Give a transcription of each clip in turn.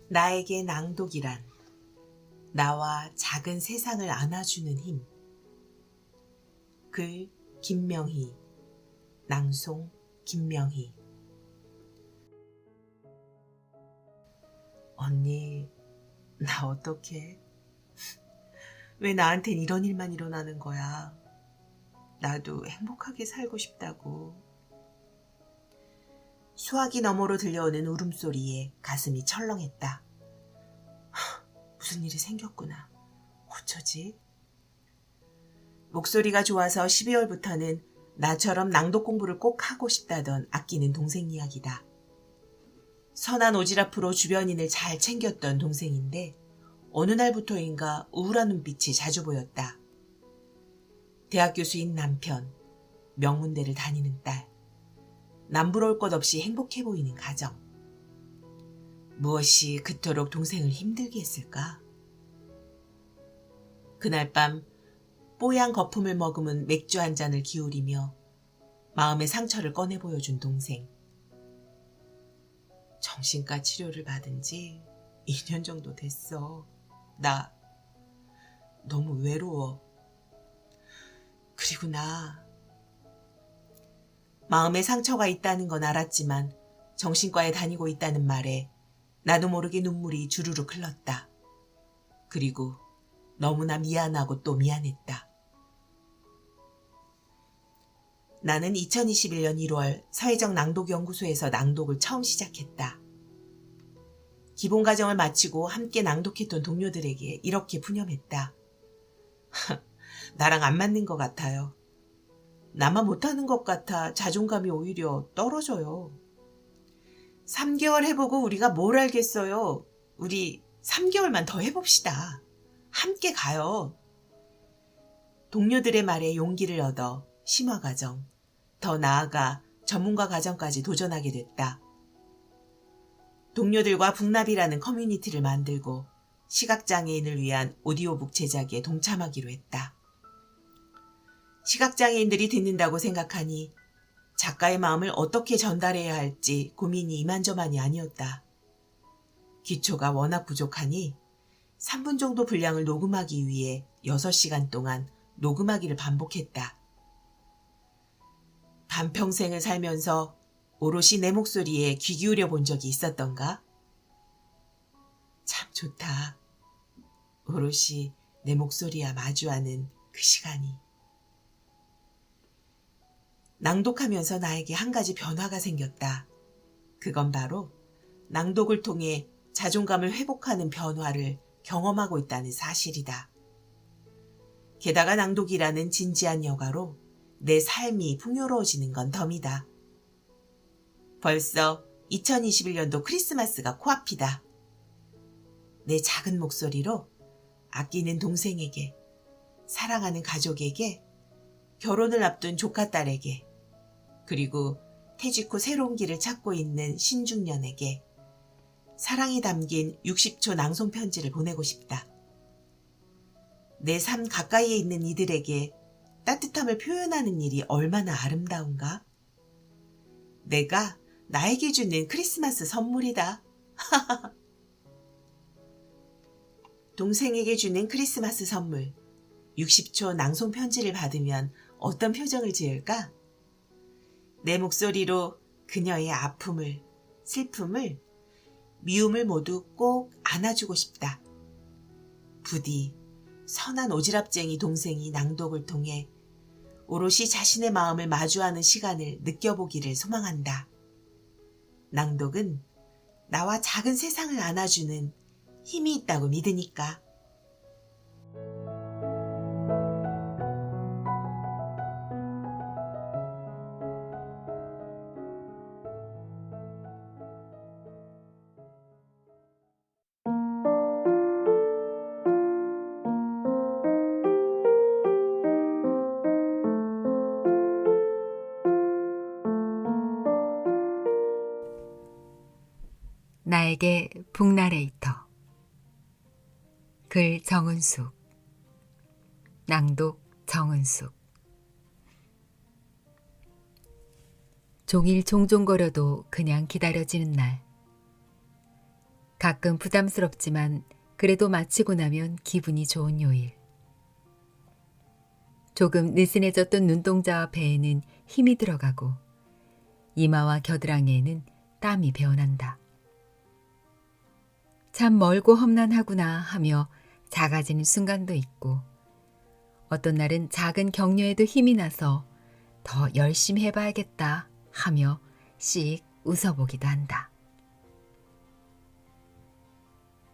나에게 낭독이란 나와 작은 세상을 안아주는 힘. 글 김명희, 낭송 김명희. 언니, 나 어떡해? 왜 나한텐 이런 일만 일어나는 거야? 나도 행복하게 살고 싶다고. 수화기 너머로 들려오는 울음소리에 가슴이 철렁했다. 무슨 일이 생겼구나. 어쩌지? 목소리가 좋아서 12월부터는 나처럼 낭독 공부를 꼭 하고 싶다던 아끼는 동생 이야기다. 선한 오지랖으로 주변인을 잘 챙겼던 동생인데 어느 날부터인가 우울한 눈빛이 자주 보였다. 대학 교수인 남편, 명문대를 다니는 딸, 남부러울 것 없이 행복해 보이는 가정. 무엇이 그토록 동생을 힘들게 했을까? 그날 밤 뽀얀 거품을 머금은 맥주 한 잔을 기울이며 마음의 상처를 꺼내 보여준 동생. 정신과 치료를 받은 지 2년 정도 됐어. 나 너무 외로워. 그리고 나 마음에 상처가 있다는 건 알았지만 정신과에 다니고 있다는 말에 나도 모르게 눈물이 주르륵 흘렀다. 그리고 너무나 미안하고 또 미안했다. 나는 2021년 1월 사회적 낭독연구소에서 낭독을 처음 시작했다. 기본 과정을 마치고 함께 낭독했던 동료들에게 이렇게 푸념했다. 나랑 안 맞는 것 같아요. 나만 못하는 것 같아 자존감이 오히려 떨어져요. 3개월 해보고 우리가 뭘 알겠어요. 우리 3개월만 더 해봅시다. 함께 가요. 동료들의 말에 용기를 얻어 심화 과정, 더 나아가 전문가 과정까지 도전하게 됐다. 동료들과 북나비라는 커뮤니티를 만들고 시각장애인을 위한 오디오북 제작에 동참하기로 했다. 시각장애인들이 듣는다고 생각하니 작가의 마음을 어떻게 전달해야 할지 고민이 이만저만이 아니었다. 기초가 워낙 부족하니 3분 정도 분량을 녹음하기 위해 6시간 동안 녹음하기를 반복했다. 반평생을 살면서 오롯이 내 목소리에 귀 기울여 본 적이 있었던가? 참 좋다. 오롯이 내 목소리와 마주하는 그 시간이. 낭독하면서 나에게 한 가지 변화가 생겼다. 그건 바로 낭독을 통해 자존감을 회복하는 변화를 경험하고 있다는 사실이다. 게다가 낭독이라는 진지한 여가로 내 삶이 풍요로워지는 건 덤이다. 벌써 2021년도 크리스마스가 코앞이다. 내 작은 목소리로 아끼는 동생에게, 사랑하는 가족에게, 결혼을 앞둔 조카딸에게, 그리고 퇴직 후 새로운 길을 찾고 있는 신중년에게 사랑이 담긴 60초 낭송 편지를 보내고 싶다. 내 삶 가까이에 있는 이들에게 따뜻함을 표현하는 일이 얼마나 아름다운가? 내가 나에게 주는 크리스마스 선물이다. 동생에게 주는 크리스마스 선물. 60초 낭송 편지를 받으면 어떤 표정을 지을까? 내 목소리로 그녀의 아픔을, 슬픔을, 미움을 모두 꼭 안아주고 싶다. 부디 선한 오지랖쟁이 동생이 낭독을 통해 오롯이 자신의 마음을 마주하는 시간을 느껴보기를 소망한다. 낭독은 나와 작은 세상을 안아주는 힘이 있다고 믿으니까. 나에게 북나레이터. 글 정은숙. 낭독 정은숙. 종일 종종거려도 그냥 기다려지는 날. 가끔 부담스럽지만 그래도 마치고 나면 기분이 좋은 요일. 조금 느슨해졌던 눈동자와 배에는 힘이 들어가고 이마와 겨드랑이에는 땀이 배어난다. 참 멀고 험난하구나 하며 작아지는 순간도 있고 어떤 날은 작은 격려에도 힘이 나서 더 열심히 해봐야겠다 하며 씩 웃어보기도 한다.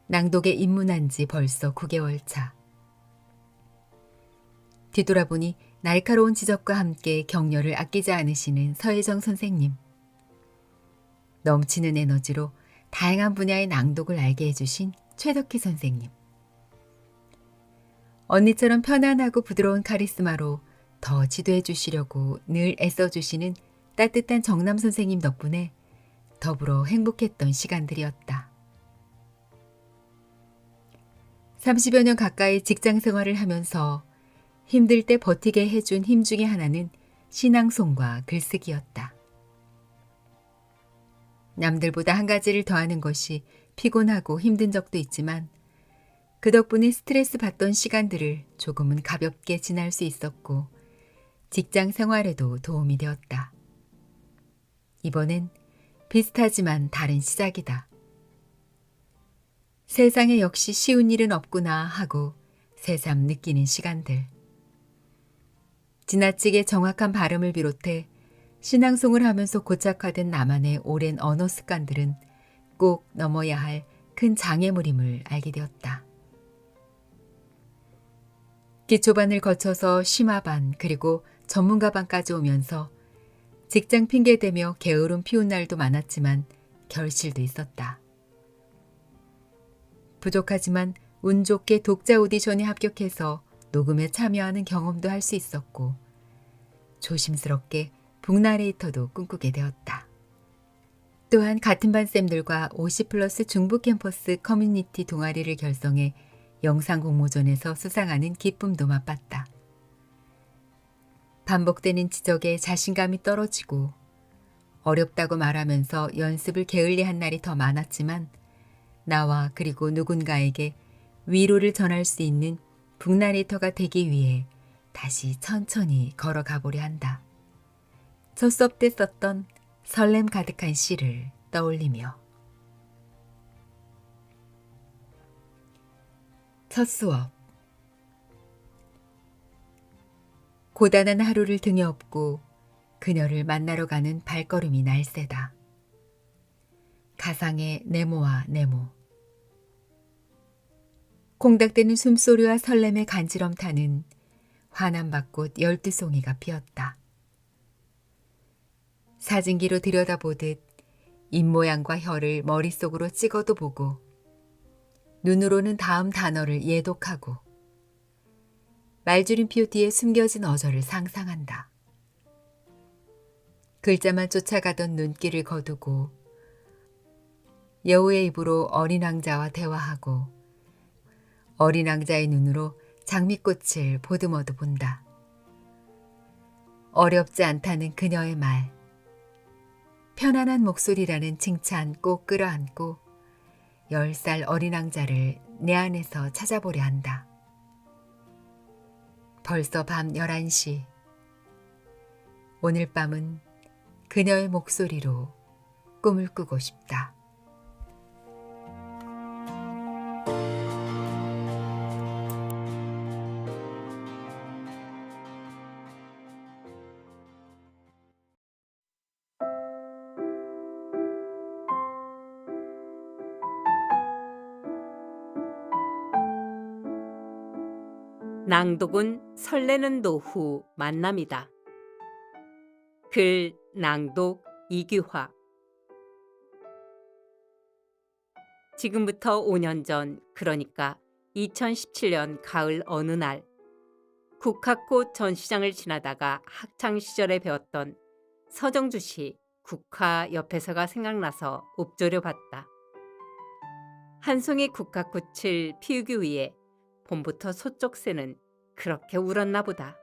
낭독에 입문한 지 벌써 9개월 차. 뒤돌아보니 날카로운 지적과 함께 격려를 아끼지 않으시는 서혜정 선생님. 넘치는 에너지로 다양한 분야의 낭독을 알게 해주신 최덕희 선생님. 언니처럼 편안하고 부드러운 카리스마로 더 지도해 주시려고 늘 애써주시는 따뜻한 정남 선생님 덕분에 더불어 행복했던 시간들이었다. 30여 년 가까이 직장 생활을 하면서 힘들 때 버티게 해준 힘 중에 하나는 신앙송과 글쓰기였다. 남들보다 한 가지를 더하는 것이 피곤하고 힘든 적도 있지만 그 덕분에 스트레스 받던 시간들을 조금은 가볍게 지날 수 있었고 직장 생활에도 도움이 되었다. 이번엔 비슷하지만 다른 시작이다. 세상에 역시 쉬운 일은 없구나 하고 새삼 느끼는 시간들. 지나치게 정확한 발음을 비롯해 신앙송을 하면서 고착화된 나만의 오랜 언어 습관들은 꼭 넘어야 할 큰 장애물임을 알게 되었다. 기초반을 거쳐서 심화반 그리고 전문가반까지 오면서 직장 핑계대며 게으름 피운 날도 많았지만 결실도 있었다. 부족하지만 운 좋게 독자 오디션에 합격해서 녹음에 참여하는 경험도 할 수 있었고 조심스럽게 북나레이터도 꿈꾸게 되었다. 또한 같은 반 쌤들과 50+ 중부 캠퍼스 커뮤니티 동아리를 결성해 영상 공모전에서 수상하는 기쁨도 맛봤다. 반복되는 지적에 자신감이 떨어지고 어렵다고 말하면서 연습을 게을리한 날이 더 많았지만 나와 그리고 누군가에게 위로를 전할 수 있는 북나레이터가 되기 위해 다시 천천히 걸어가 보려 한다. 첫 수업 때 썼던 설렘 가득한 시를 떠올리며 첫 수업. 고단한 하루를 등에 업고 그녀를 만나러 가는 발걸음이 날새다. 가상의 네모와 네모. 콩닥대는 숨소리와 설렘의 간지럼타는 화남밭꽃 12송이가 피었다. 사진기로 들여다보듯 입모양과 혀를 머릿속으로 찍어도 보고 눈으로는 다음 단어를 예독하고 말줄임표 뒤에 숨겨진 어절을 상상한다. 글자만 쫓아가던 눈길을 거두고 여우의 입으로 어린 왕자와 대화하고 어린 왕자의 눈으로 장미꽃을 보듬어도 본다. 어렵지 않다는 그녀의 말, 편안한 목소리라는 칭찬 꼭 끌어안고 10살 어린 왕자를 내 안에서 찾아보려 한다. 벌써 밤 11시. 오늘 밤은 그녀의 목소리로 꿈을 꾸고 싶다. 낭독은 설레는 노후 만남이다. 글 낭독 이규화. 지금부터 5년 전, 그러니까 2017년 가을 어느 날 국화꽃 전시장을 지나다가 학창시절에 배웠던 서정주 시 국화 옆에서가 생각나서 읊조려 봤다. 한 송이 국화꽃을 피우기 위해 봄부터 소쩍새는 그렇게 울었나 보다.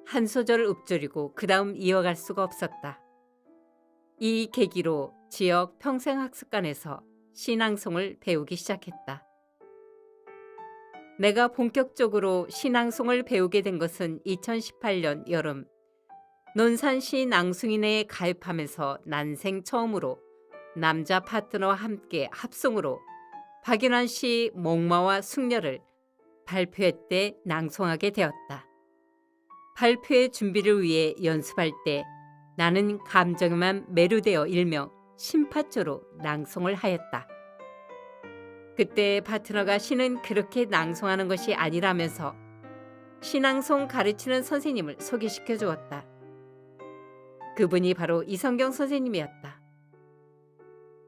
한 소절을 읊조리고 그 다음 이어갈 수가 없었다. 이 계기로 지역 평생학습관에서 신앙송을 배우기 시작했다. 내가 본격적으로 신앙송을 배우게 된 것은 2018년 여름 논산시 낭숭이네에 가입하면서 난생 처음으로 남자 파트너와 함께 합송으로 박인환 씨 목마와 숙녀를 발표회 때 낭송하게 되었다. 발표회 준비를 위해 연습할 때 나는 감정에만 매료되어 일명 심파초로 낭송을 하였다. 그때 파트너가 시는 그렇게 낭송하는 것이 아니라면서 신앙송 가르치는 선생님을 소개시켜 주었다. 그분이 바로 이성경 선생님이었다.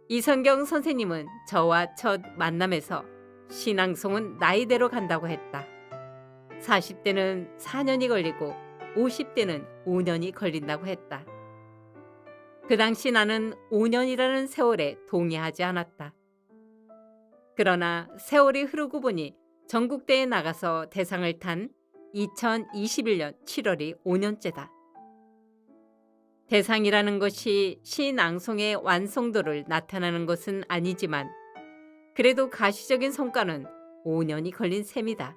이성경 선생님은 저와 첫 만남에서 신앙송은 나이대로 간다고 했다. 40대는 4년이 걸리고 50대는 5년이 걸린다고 했다. 그 당시 나는 5년이라는 세월에 동의하지 않았다. 그러나 세월이 흐르고 보니 전국대회에 나가서 대상을 탄 2021년 7월이 5년째다. 대상이라는 것이 시낭송의 완성도를 나타내는 것은 아니지만 그래도 가시적인 성과는 5년이 걸린 셈이다.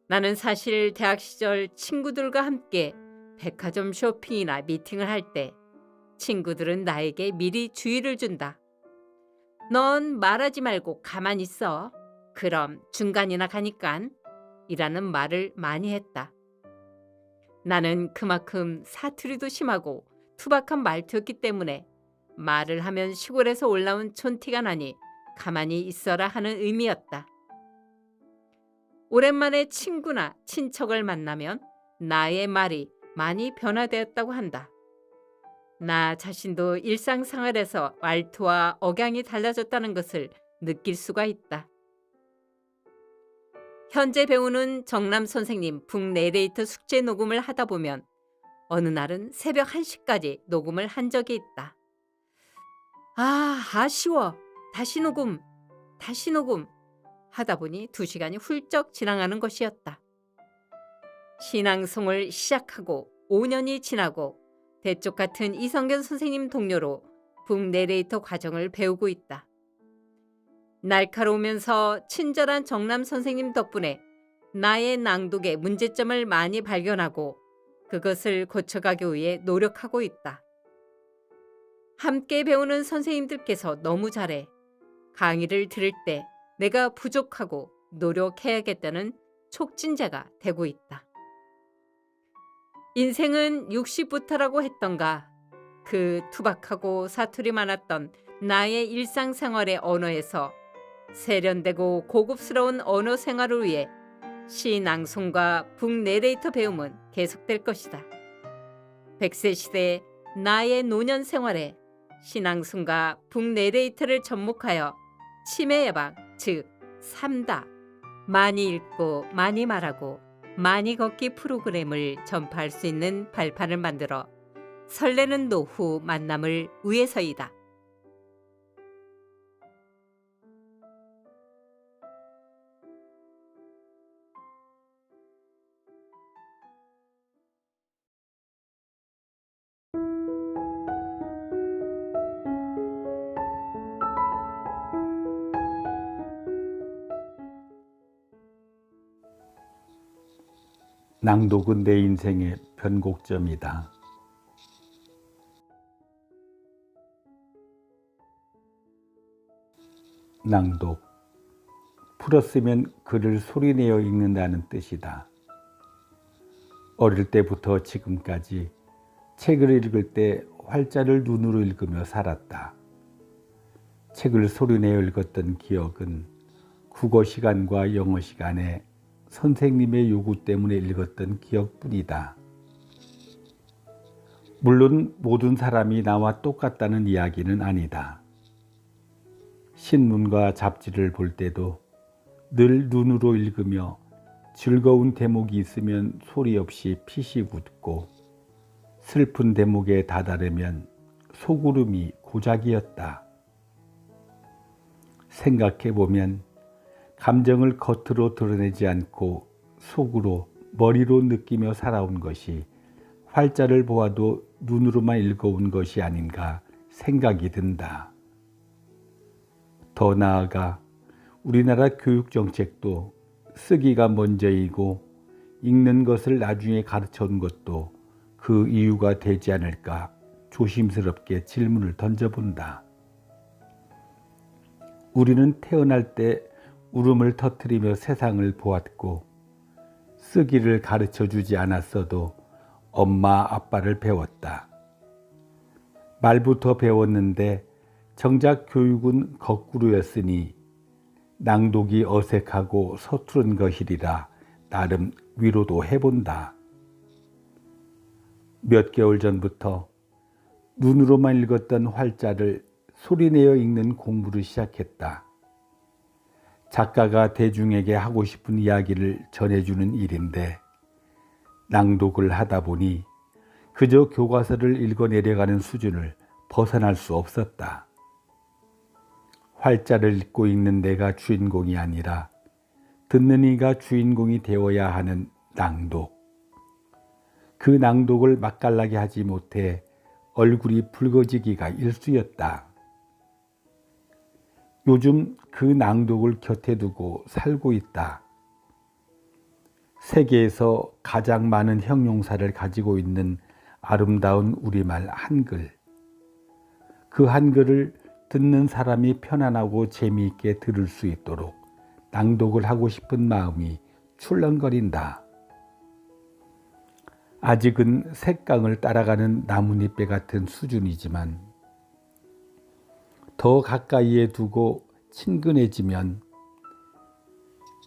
나는 사실 대학 시절 친구들과 함께 백화점 쇼핑이나 미팅을 할 때 친구들은 나에게 미리 주의를 준다. 넌 말하지 말고 가만히 있어. 그럼 중간이나 가니깐 이라는 말을 많이 했다. 나는 그만큼 사투리도 심하고 투박한 말투였기 때문에 말을 하면 시골에서 올라온 촌티가 나니 가만히 있어라 하는 의미였다. 오랜만에 친구나 친척을 만나면 나의 말이 많이 변화되었다고 한다. 나 자신도 일상생활에서 말투와 억양이 달라졌다는 것을 느낄 수가 있다. 현재 배우는 정남 선생님 북내레이터 숙제 녹음을 하다 보면 어느 날은 새벽 1시까지 녹음을 한 적이 있다. 아쉬워. 다시 녹음 하다 보니 2시간이 훌쩍 지나가는 것이었다. 신앙송을 시작하고 5년이 지나고 대쪽 같은 이성견 선생님 동료로 북내레이터 과정을 배우고 있다. 날카로우면서 친절한 정남 선생님 덕분에 나의 낭독의 문제점을 많이 발견하고 그것을 고쳐가기 위해 노력하고 있다. 함께 배우는 선생님들께서 너무 잘해 강의를 들을 때 내가 부족하고 노력해야겠다는 촉진제가 되고 있다. 인생은 60부터라고 했던가 그 투박하고 사투리 많았던 나의 일상생활의 언어에서 세련되고 고급스러운 언어 생활을 위해 시낭송과 북내레이터 배움은 계속될 것이다. 100세 시대의 나의 노년 생활에 신앙송과 북내레이터를 접목하여 치매 예방, 즉 3다 많이 읽고 많이 말하고 많이 걷기 프로그램을 전파할 수 있는 발판을 만들어 설레는 노후 만남을 위해서이다. 낭독은 내 인생의 변곡점이다. 낭독, 풀었으면 글을 소리내어 읽는다는 뜻이다. 어릴 때부터 지금까지 책을 읽을 때 활자를 눈으로 읽으며 살았다. 책을 소리내어 읽었던 기억은 국어 시간과 영어 시간에 선생님의 요구 때문에 읽었던 기억뿐이다. 물론 모든 사람이 나와 똑같다는 이야기는 아니다. 신문과 잡지를 볼 때도 늘 눈으로 읽으며 즐거운 대목이 있으면 소리 없이 피식 웃고 슬픈 대목에 다다르면 소구름이 고작이었다. 생각해보면 감정을 겉으로 드러내지 않고 속으로 머리로 느끼며 살아온 것이 활자를 보아도 눈으로만 읽어온 것이 아닌가 생각이 든다. 더 나아가 우리나라 교육정책도 쓰기가 먼저이고 읽는 것을 나중에 가르쳐온 것도 그 이유가 되지 않을까 조심스럽게 질문을 던져본다. 우리는 태어날 때 울음을 터뜨리며 세상을 보았고 쓰기를 가르쳐주지 않았어도 엄마 아빠를 배웠다. 말부터 배웠는데 정작 교육은 거꾸로였으니 낭독이 어색하고 서투른 것이리라 나름 위로도 해본다. 몇 개월 전부터 눈으로만 읽었던 활자를 소리내어 읽는 공부를 시작했다. 작가가 대중에게 하고 싶은 이야기를 전해주는 일인데 낭독을 하다 보니 그저 교과서를 읽어내려가는 수준을 벗어날 수 없었다. 활자를 읽고 읽는 내가 주인공이 아니라 듣는 이가 주인공이 되어야 하는 낭독. 그 낭독을 맛깔나게 하지 못해 얼굴이 붉어지기가 일쑤였다. 요즘 그 낭독을 곁에 두고 살고 있다. 세계에서 가장 많은 형용사를 가지고 있는 아름다운 우리말 한글. 그 한글을 듣는 사람이 편안하고 재미있게 들을 수 있도록 낭독을 하고 싶은 마음이 출렁거린다. 아직은 색강을 따라가는 나뭇잎배 같은 수준이지만 더 가까이에 두고 친근해지면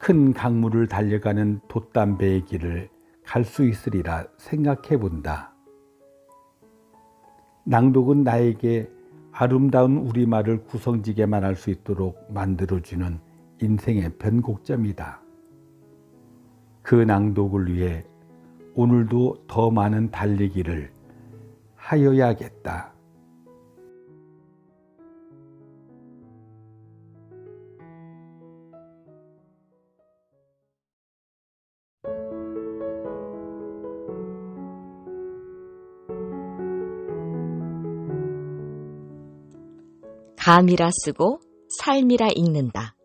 큰 강물을 달려가는 돛담배의 길을 갈 수 있으리라 생각해 본다. 낭독은 나에게 아름다운 우리말을 구성지게만 할 수 있도록 만들어주는 인생의 변곡점이다. 그 낭독을 위해 오늘도 더 많은 달리기를 하여야겠다. 감이라 쓰고 삶이라 읽는다.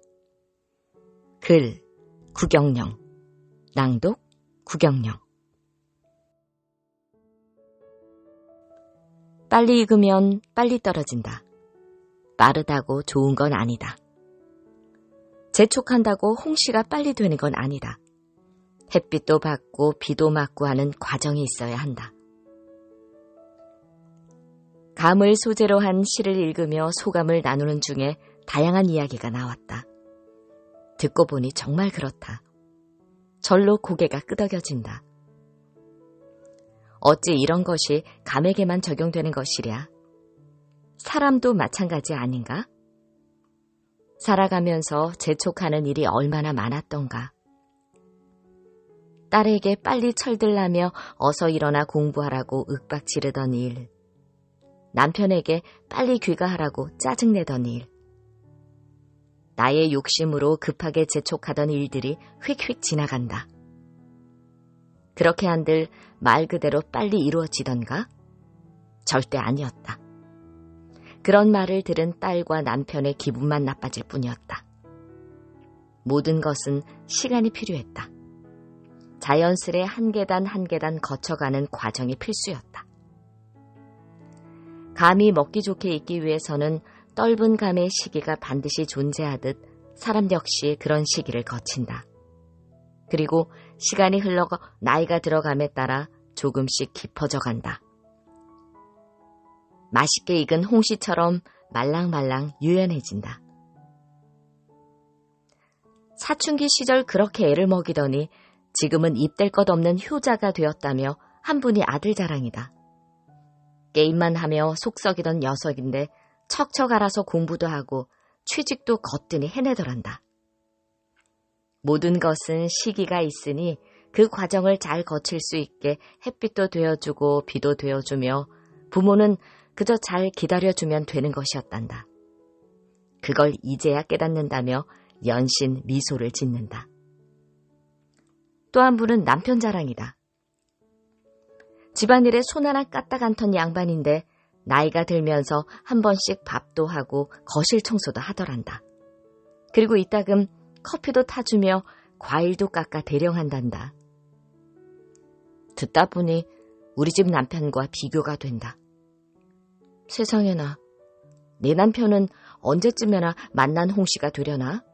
글 구경령, 낭독 구경령. 빨리 익으면 빨리 떨어진다. 빠르다고 좋은 건 아니다. 재촉한다고 홍시가 빨리 되는 건 아니다. 햇빛도 받고 비도 맞고 하는 과정이 있어야 한다. 감을 소재로 한 시를 읽으며 소감을 나누는 중에 다양한 이야기가 나왔다. 듣고 보니 정말 그렇다. 절로 고개가 끄덕여진다. 어찌 이런 것이 감에게만 적용되는 것이랴? 사람도 마찬가지 아닌가? 살아가면서 재촉하는 일이 얼마나 많았던가. 딸에게 빨리 철들라며 어서 일어나 공부하라고 윽박 지르던 일. 남편에게 빨리 귀가하라고 짜증내던 일. 나의 욕심으로 급하게 재촉하던 일들이 휙휙 지나간다. 그렇게 한들 말 그대로 빨리 이루어지던가? 절대 아니었다. 그런 말을 들은 딸과 남편의 기분만 나빠질 뿐이었다. 모든 것은 시간이 필요했다. 자연스레 한 계단 한 계단 거쳐가는 과정이 필수였다. 감이 먹기 좋게 익기 위해서는 떫은 감의 시기가 반드시 존재하듯 사람 역시 그런 시기를 거친다. 그리고 시간이 흘러가 나이가 들어감에 따라 조금씩 깊어져 간다. 맛있게 익은 홍시처럼 말랑말랑 유연해진다. 사춘기 시절 그렇게 애를 먹이더니 지금은 입댈 것 없는 효자가 되었다며 한 분이 아들 자랑이다. 게임만 하며 속 썩이던 녀석인데 척척 알아서 공부도 하고 취직도 거뜬히 해내더란다. 모든 것은 시기가 있으니 그 과정을 잘 거칠 수 있게 햇빛도 되어주고 비도 되어주며 부모는 그저 잘 기다려주면 되는 것이었단다. 그걸 이제야 깨닫는다며 연신 미소를 짓는다. 또 한 분은 남편 자랑이다. 집안일에 손 하나 까딱 않던 양반인데 나이가 들면서 한 번씩 밥도 하고 거실 청소도 하더란다. 그리고 이따금 커피도 타주며 과일도 깎아 대령한단다. 듣다 보니 우리 집 남편과 비교가 된다. 세상에나, 내 남편은 언제쯤에나 만난 홍씨가 되려나?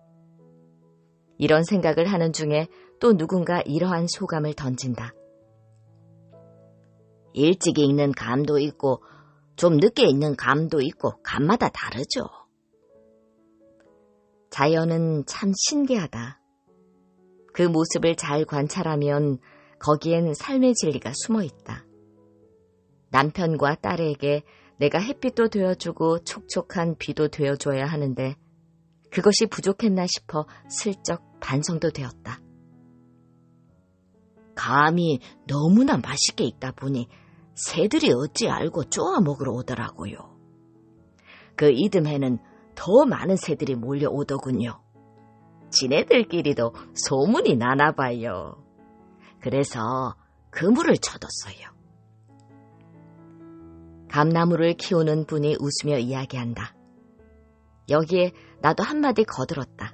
이런 생각을 하는 중에 또 누군가 이러한 소감을 던진다. 일찍 익는 감도 있고 좀 늦게 익는 감도 있고 감마다 다르죠. 자연은 참 신기하다. 그 모습을 잘 관찰하면 거기엔 삶의 진리가 숨어 있다. 남편과 딸에게 내가 햇빛도 되어주고 촉촉한 비도 되어줘야 하는데 그것이 부족했나 싶어 슬쩍 반성도 되었다. 감이 너무나 맛있게 익다 보니 새들이 어찌 알고 쪼아 먹으러 오더라고요. 그 이듬해는 더 많은 새들이 몰려오더군요. 지네들끼리도 소문이 나나 봐요. 그래서 그물을 쳐뒀어요. 감나무를 키우는 분이 웃으며 이야기한다. 여기에 나도 한마디 거들었다.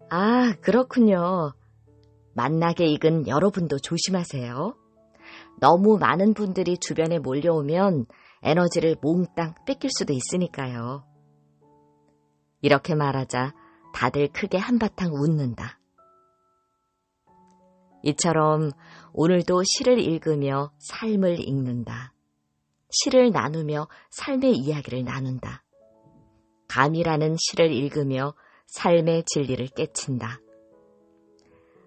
아, 그렇군요. 만나게 익은 여러분도 조심하세요. 너무 많은 분들이 주변에 몰려오면 에너지를 몽땅 뺏길 수도 있으니까요. 이렇게 말하자 다들 크게 한바탕 웃는다. 이처럼 오늘도 시를 읽으며 삶을 읽는다. 시를 나누며 삶의 이야기를 나눈다. 감이라는 시를 읽으며 삶의 진리를 깨친다.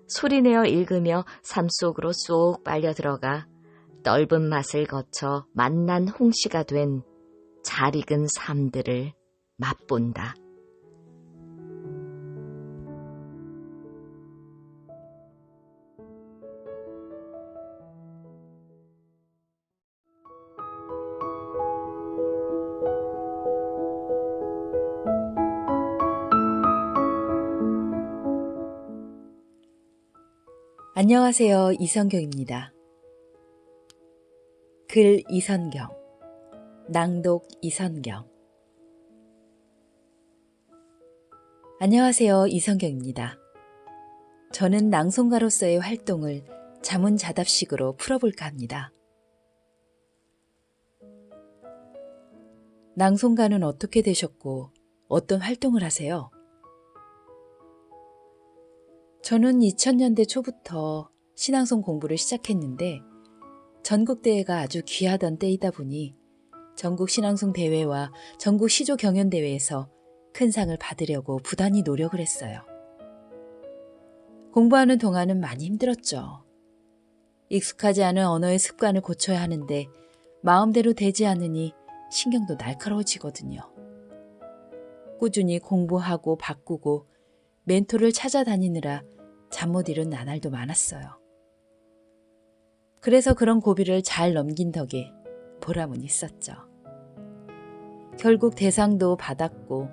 소리내어 읽으며 삶 속으로 쏙 빨려 들어가 넓은 맛을 거쳐 만난 홍시가 된 잘 익은 삶들을 맛본다. 안녕하세요. 이선경입니다. 글 이선경, 낭독 이선경. 안녕하세요. 이선경입니다. 저는 낭송가로서의 활동을 자문자답식으로 풀어볼까 합니다. 낭송가는 어떻게 되셨고 어떤 활동을 하세요? 저는 2000년대 초부터 신앙송 공부를 시작했는데 전국대회가 아주 귀하던 때이다 보니 전국 신앙송 대회와 전국 시조 경연대회에서 큰 상을 받으려고 부단히 노력을 했어요. 공부하는 동안은 많이 힘들었죠. 익숙하지 않은 언어의 습관을 고쳐야 하는데 마음대로 되지 않으니 신경도 날카로워지거든요. 꾸준히 공부하고 바꾸고 멘토를 찾아다니느라 잠 못 이룬 나날도 많았어요. 그래서 그런 고비를 잘 넘긴 덕에 보람은 있었죠. 결국 대상도 받았고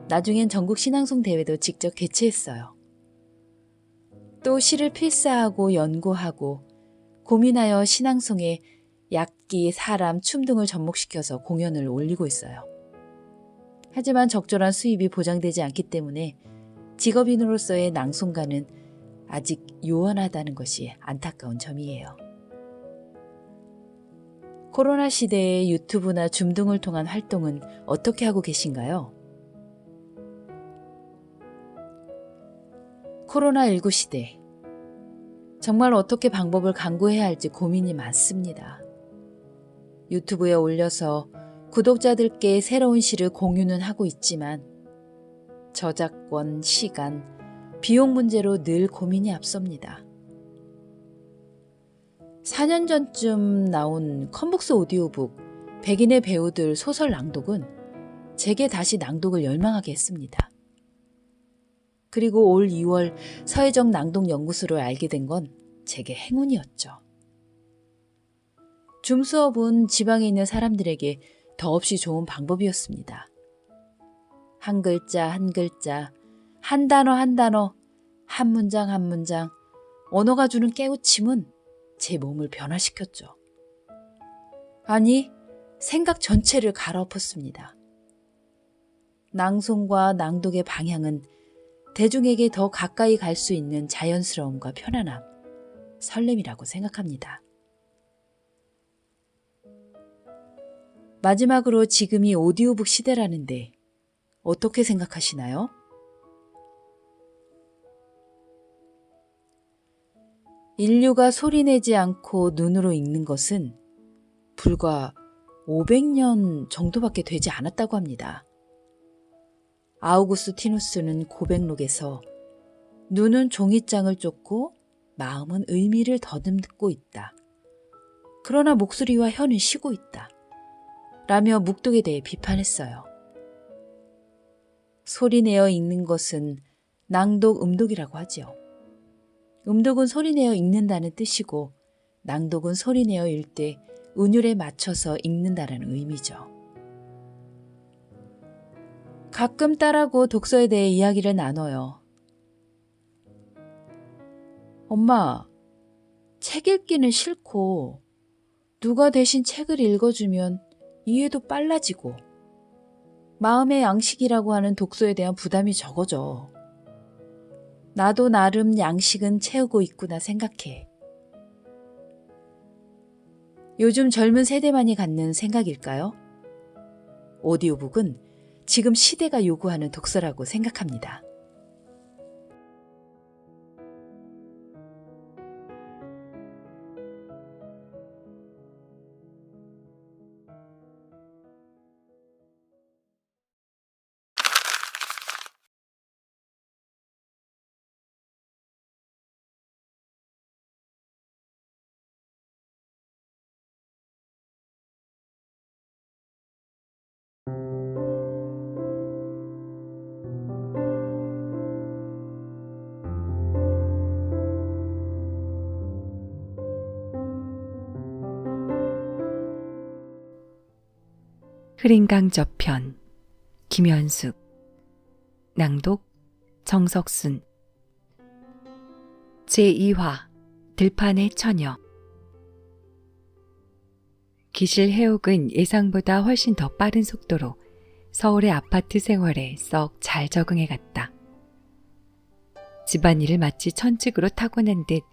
나중엔 전국 신앙송 대회도 직접 개최했어요. 또 시를 필사하고 연구하고 고민하여 신앙송에 약기, 사람, 춤 등을 접목시켜서 공연을 올리고 있어요. 하지만 적절한 수입이 보장되지 않기 때문에 직업인으로서의 낭송가는 아직 요원하다는 것이 안타까운 점이에요. 코로나 시대에 유튜브나 줌 등을 통한 활동은 어떻게 하고 계신가요? 코로나19 시대, 정말 어떻게 방법을 강구해야 할지 고민이 많습니다. 유튜브에 올려서 구독자들께 새로운 시를 공유는 하고 있지만 저작권, 시간, 비용 문제로 늘 고민이 앞섭니다. 4년 전쯤 나온 컴북스 오디오북 백인의 배우들 소설 낭독은 제게 다시 낭독을 열망하게 했습니다. 그리고 올 2월 서혜정 낭독연구소를 알게 된 건 제게 행운이었죠. 줌 수업은 지방에 있는 사람들에게 더없이 좋은 방법이었습니다. 한 글자 한 글자, 한 단어 한 단어 한 문장 한 문장 언어가 주는 깨우침은 제 몸을 변화시켰죠. 아니, 생각 전체를 갈아엎었습니다. 낭송과 낭독의 방향은 대중에게 더 가까이 갈 수 있는 자연스러움과 편안함, 설렘이라고 생각합니다. 마지막으로 지금이 오디오북 시대라는데 어떻게 생각하시나요? 인류가 소리내지 않고 눈으로 읽는 것은 불과 500년 정도밖에 되지 않았다고 합니다. 아우구스티누스는 고백록에서 눈은 종이장을 쫓고 마음은 의미를 더듬고 있다. 그러나 목소리와 혀는 쉬고 있다. 라며 묵독에 대해 비판했어요. 소리내어 읽는 것은 낭독, 음독이라고 하지요. 음독은 소리내어 읽는다는 뜻이고 낭독은 소리내어 읽되 운율에 맞춰서 읽는다는 의미죠. 가끔 딸하고 독서에 대해 이야기를 나눠요. 엄마, 책 읽기는 싫고 누가 대신 책을 읽어주면 이해도 빨라지고 마음의 양식이라고 하는 독서에 대한 부담이 적어져. 나도 나름 양식은 채우고 있구나 생각해. 요즘 젊은 세대만이 갖는 생각일까요? 오디오북은 지금 시대가 요구하는 독서라고 생각합니다. 흐린강 저편 김현숙 낭독 정석순 제2화 들판의 처녀 기실 해옥은 예상보다 훨씬 더 빠른 속도로 서울의 아파트 생활에 썩 잘 적응해 갔다. 집안일을 마치 천직으로 타고난 듯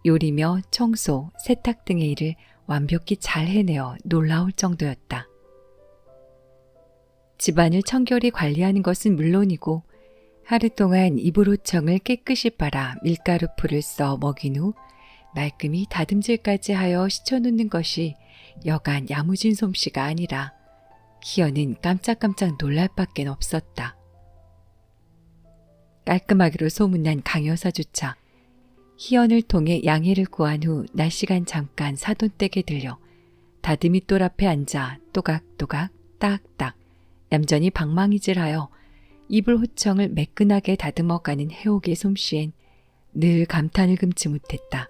요리며 청소, 세탁 등의 일을 완벽히 잘 해내어 놀라울 정도였다. 집안을 청결히 관리하는 것은 물론이고 하루 동안 이불호청을 깨끗이 빨아 밀가루 풀을 써 먹인 후 말끔히 다듬질까지 하여 씻어놓는 것이 여간 야무진 솜씨가 아니라 희연은 깜짝깜짝 놀랄 밖엔 없었다. 깔끔하기로 소문난 강여사조차 희연을 통해 양해를 구한 후 낮 시간 잠깐 사돈댁에 들려 다듬이돌 앞에 앉아 또각또각 딱딱 얌전히 방망이질하여 이불 호청을 매끈하게 다듬어가는 해옥의 솜씨엔 늘 감탄을 금치 못했다.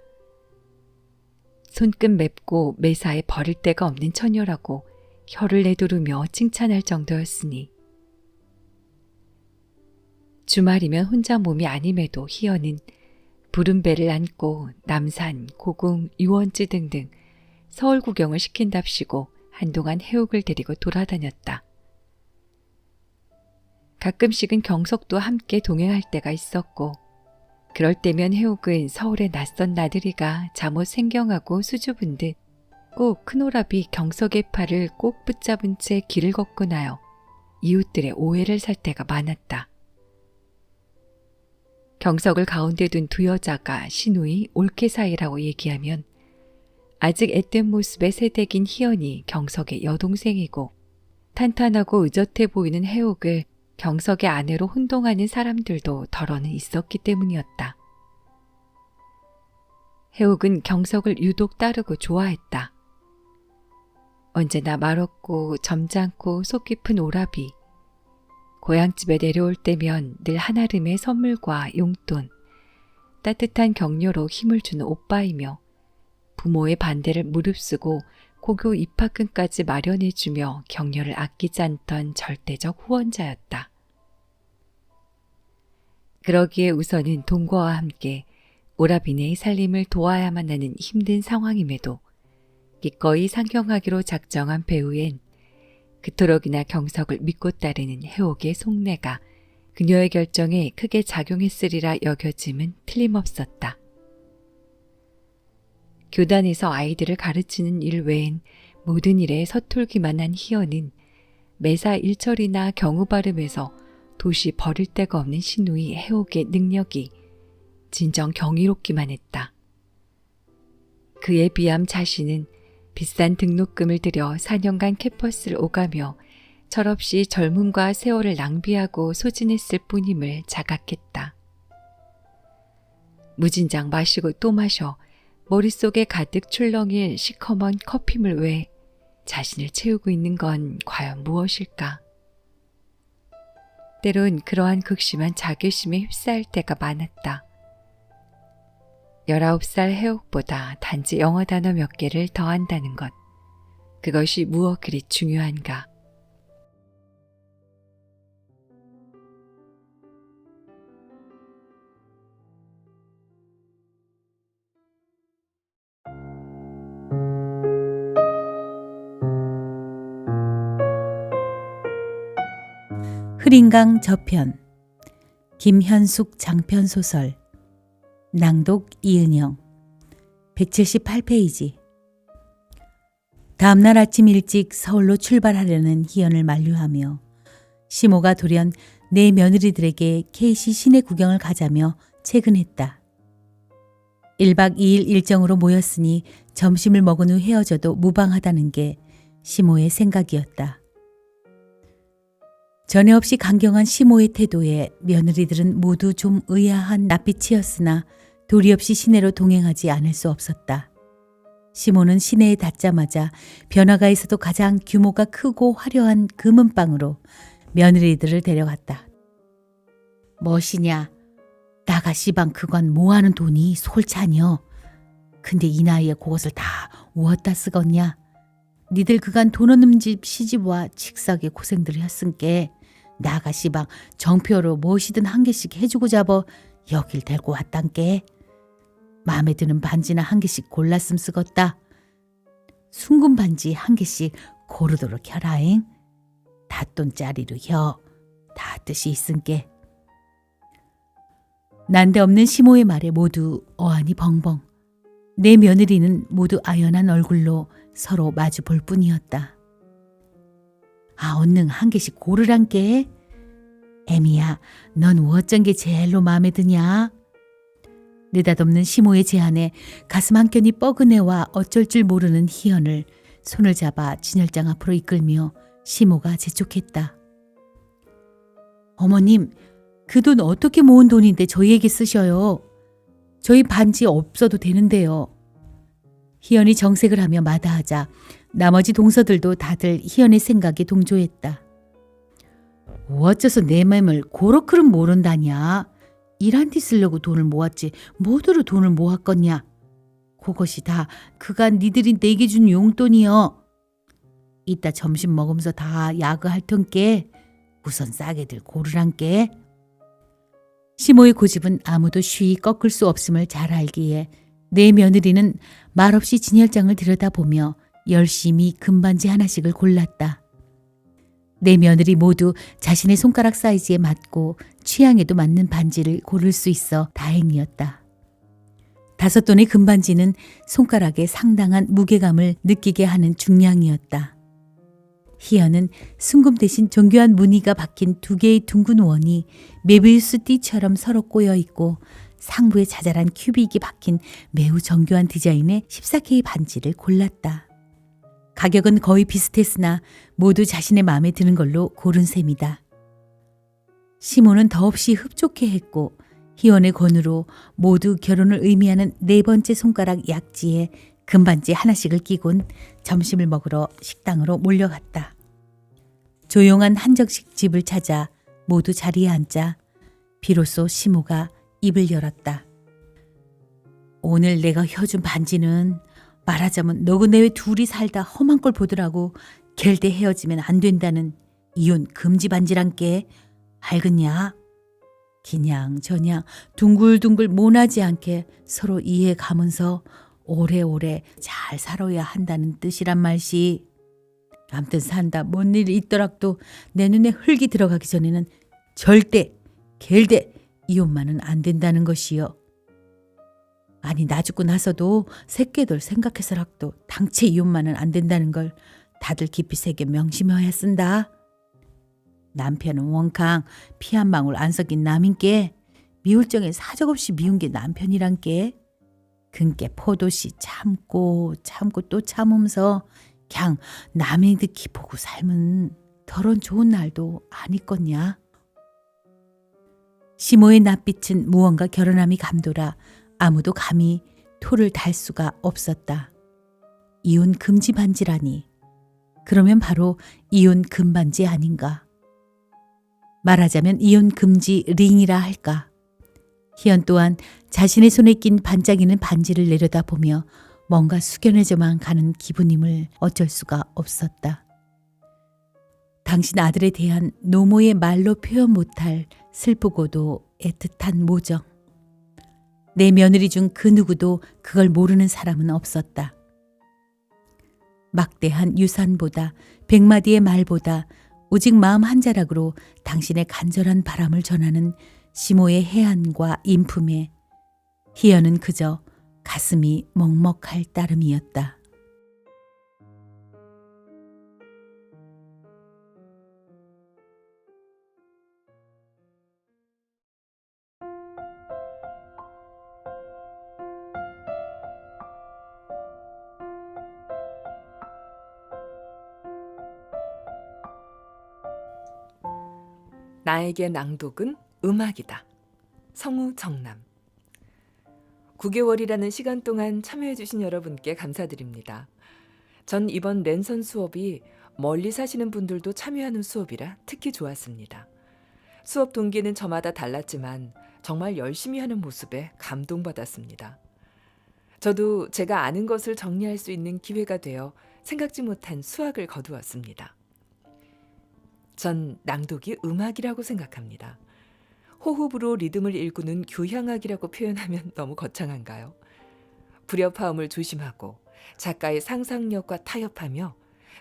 손끝 맵고 매사에 버릴 데가 없는 처녀라고 혀를 내두르며 칭찬할 정도였으니 주말이면 혼자 몸이 아님에도 희연은 부른 배를 안고 남산, 고궁, 유원지 등등 서울 구경을 시킨답시고 한동안 해옥을 데리고 돌아다녔다. 가끔씩은 경석도 함께 동행할 때가 있었고 그럴 때면 해옥은 서울의 낯선 나들이가 잠옷 생경하고 수줍은 듯 꼭 큰오라비 경석의 팔을 꼭 붙잡은 채 길을 걷곤 하여 이웃들의 오해를 살 때가 많았다. 경석을 가운데 둔 두 여자가 시누이 올케 사이라고 얘기하면 아직 앳된 모습의 새댁인 희연이 경석의 여동생이고 탄탄하고 의젓해 보이는 해옥을 경석의 아내로 혼동하는 사람들도 덜어는 있었기 때문이었다. 해옥은 경석을 유독 따르고 좋아했다. 언제나 말없고 점잖고 속 깊은 오라비, 고향집에 내려올 때면 늘 한아름의 선물과 용돈, 따뜻한 격려로 힘을 주는 오빠이며 부모의 반대를 무릅쓰고 고교 입학금까지 마련해주며 격려를 아끼지 않던 절대적 후원자였다. 그러기에 우선은 동거와 함께 오라비네의 살림을 도와야만 하는 힘든 상황임에도 기꺼이 상경하기로 작정한 배우엔 그토록이나 경석을 믿고 따르는 해옥의 속내가 그녀의 결정에 크게 작용했으리라 여겨짐은 틀림없었다. 교단에서 아이들을 가르치는 일 외엔 모든 일에 서툴기만 한 희연은 매사 일처리나 경우 발음에서 도시 버릴 데가 없는 신우이 해옥의 능력이 진정 경이롭기만 했다. 그에 비함 자신은 비싼 등록금을 들여 4년간 캠퍼스를 오가며 철없이 젊음과 세월을 낭비하고 소진했을 뿐임을 자각했다. 무진장 마시고 또 마셔 머릿속에 가득 출렁일 시커먼 커피물 외에 자신을 채우고 있는 건 과연 무엇일까? 때론 그러한 극심한 자괴심에 휩싸일 때가 많았다. 19살 해옥보다 단지 영어 단어 몇 개를 더 한다는 것. 그것이 무엇 그리 중요한가? 흐린강 저편 김현숙 장편소설 낭독 이은영 178페이지. 다음날 아침 일찍 서울로 출발하려는 희연을 만류하며 시모가 돌연 내 며느리들에게 KC 시내 구경을 가자며 채근했다. 1박 2일 일정으로 모였으니 점심을 먹은 후 헤어져도 무방하다는 게 시모의 생각이었다. 전에 없이 강경한 시모의 태도에 며느리들은 모두 좀 의아한 낯빛이었으나 도리 없이 시내로 동행하지 않을 수 없었다. 시모는 시내에 닿자마자 변화가에서도 가장 규모가 크고 화려한 금은방으로 며느리들을 데려갔다. 멋이냐? 나가 시방 그건 뭐하는 돈이 솔찬이여. 근데 이 나이에 그것을 다 어디다 쓰겄냐? 니들 그간 돈 없는 집 시집와 칙삭에 고생들을 했은께 나가 시방 정표로 무엇이든 한 개씩 해주고 잡어 여길 데리고 왔단께. 마음에 드는 반지나 한 개씩 골랐음 쓰겄다. 순금 반지 한 개씩 고르도록 혀라잉. 닷돈짜리로 혀. 다 뜻이 있은께. 난데없는 시모의 말에 모두 어안이 벙벙. 내 며느리는 모두 아연한 얼굴로 서로 마주 볼 뿐이었다. 아, 얼른 한 개씩 고르란께. 애미야, 넌 어쩐 게 제일로 마음에 드냐? 느닷없는 시모의 제안에 가슴 한켠이 뻐근해와 어쩔 줄 모르는 희연을 손을 잡아 진열장 앞으로 이끌며 시모가 재촉했다. 어머님, 그 돈 어떻게 모은 돈인데 저희에게 쓰셔요? 저희 반지 없어도 되는데요. 희연이 정색을 하며 마다하자 나머지 동서들도 다들 희연의 생각에 동조했다. 어째서 내 맘을 고로크름 모른다냐? 일한 뒤 쓰려고 돈을 모았지 뭐더러 돈을 모았겠냐? 그것이 다 그간 니들이 내게 준 용돈이여. 이따 점심 먹으면서 다 야그할 텐께 우선 싸게들 고르란께. 시모의 고집은 아무도 쉬이 꺾을 수 없음을 잘 알기에 내 며느리는 말없이 진열장을 들여다보며 열심히 금반지 하나씩을 골랐다. 내 며느리 모두 자신의 손가락 사이즈에 맞고 취향에도 맞는 반지를 고를 수 있어 다행이었다. 5돈의 금반지는 손가락에 상당한 무게감을 느끼게 하는 중량이었다. 희연은 순금 대신 정교한 무늬가 박힌 2개의 둥근 원이 메비우스 띠처럼 서로 꼬여 있고 상부에 자잘한 큐빅이 박힌 매우 정교한 디자인의 14K 반지를 골랐다. 가격은 거의 비슷했으나 모두 자신의 마음에 드는 걸로 고른 셈이다. 시모는 더없이 흡족해 했고 희원의 권유로 모두 결혼을 의미하는 4번째 손가락 약지에 금반지 하나씩을 끼곤 점심을 먹으러 식당으로 몰려갔다. 조용한 한적식 집을 찾아 모두 자리에 앉자 비로소 시모가 입을 열었다. 오늘 내가 혀준 반지는 말하자면 너그네외 둘이 살다 험한 걸 보더라고 결대 헤어지면 안 된다는 이혼 금지 반지란께. 알겠냐? 기냥 저냥 둥글둥글 모나지 않게 서로 이해가면서 오래오래 잘 살아야 한다는 뜻이란 말시. 암튼 산다 뭔 일이 있더라도 내 눈에 흙이 들어가기 전에는 절대 겔대 이혼만은 안 된다는 것이요. 아니 나 죽고 나서도 새끼들 생각해서라도 당체 이혼만은 안 된다는 걸 다들 깊이 새겨 명심해야 쓴다. 남편은 원캉 피 한 방울 안 섞인 남인께 미울 적에 사정없이 미운 게 남편이란께. 근께 포도씨 참고 또 참으면서 그냥 남의 득히 보고 살면 더러운 좋은 날도 안 있겠냐. 시모의 낯빛은 무언가 결혼함이 감돌아 아무도 감히 토를 달 수가 없었다. 이혼 금지 반지라니. 그러면 바로 이혼 금반지 아닌가. 말하자면 이혼 금지 링이라 할까. 희연 또한 자신의 손에 낀 반짝이는 반지를 내려다보며 뭔가 숙연해져만 가는 기분임을 어쩔 수가 없었다. 당신 아들에 대한 노모의 말로 표현 못할 슬프고도 애틋한 모정. 내 며느리 중 그 누구도 그걸 모르는 사람은 없었다. 막대한 유산보다 100마디의 말보다 오직 마음 한 자락으로 당신의 간절한 바람을 전하는 시모의 해안과 인품에 희연은 그저 가슴이 먹먹할 따름이었다. 나에게 낭독은 음악이다. 성우 정남. 9개월이라는 시간 동안 참여해주신 여러분께 감사드립니다. 전 이번 랜선 수업이 멀리 사시는 분들도 참여하는 수업이라 특히 좋았습니다. 수업 동기는 저마다 달랐지만 정말 열심히 하는 모습에 감동받았습니다. 저도 제가 아는 것을 정리할 수 있는 기회가 되어 생각지 못한 수확을 거두었습니다. 전 낭독이 음악이라고 생각합니다. 호흡으로 리듬을 일구는 교향악이라고 표현하면 너무 거창한가요? 불협화음을 조심하고 작가의 상상력과 타협하며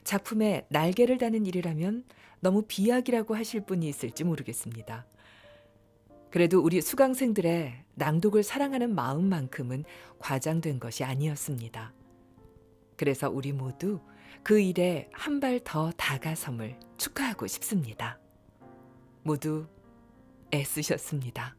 작품에 날개를 다는 일을 하면 너무 비약이라고 하실 분이 있을지 모르겠습니다. 그래도 우리 수강생들의 낭독을 사랑하는 마음만큼은 과장된 것이 아니었습니다. 그래서 우리 모두 그 일에 한 발 더 다가섬을 축하하고 싶습니다. 모두 애쓰셨습니다.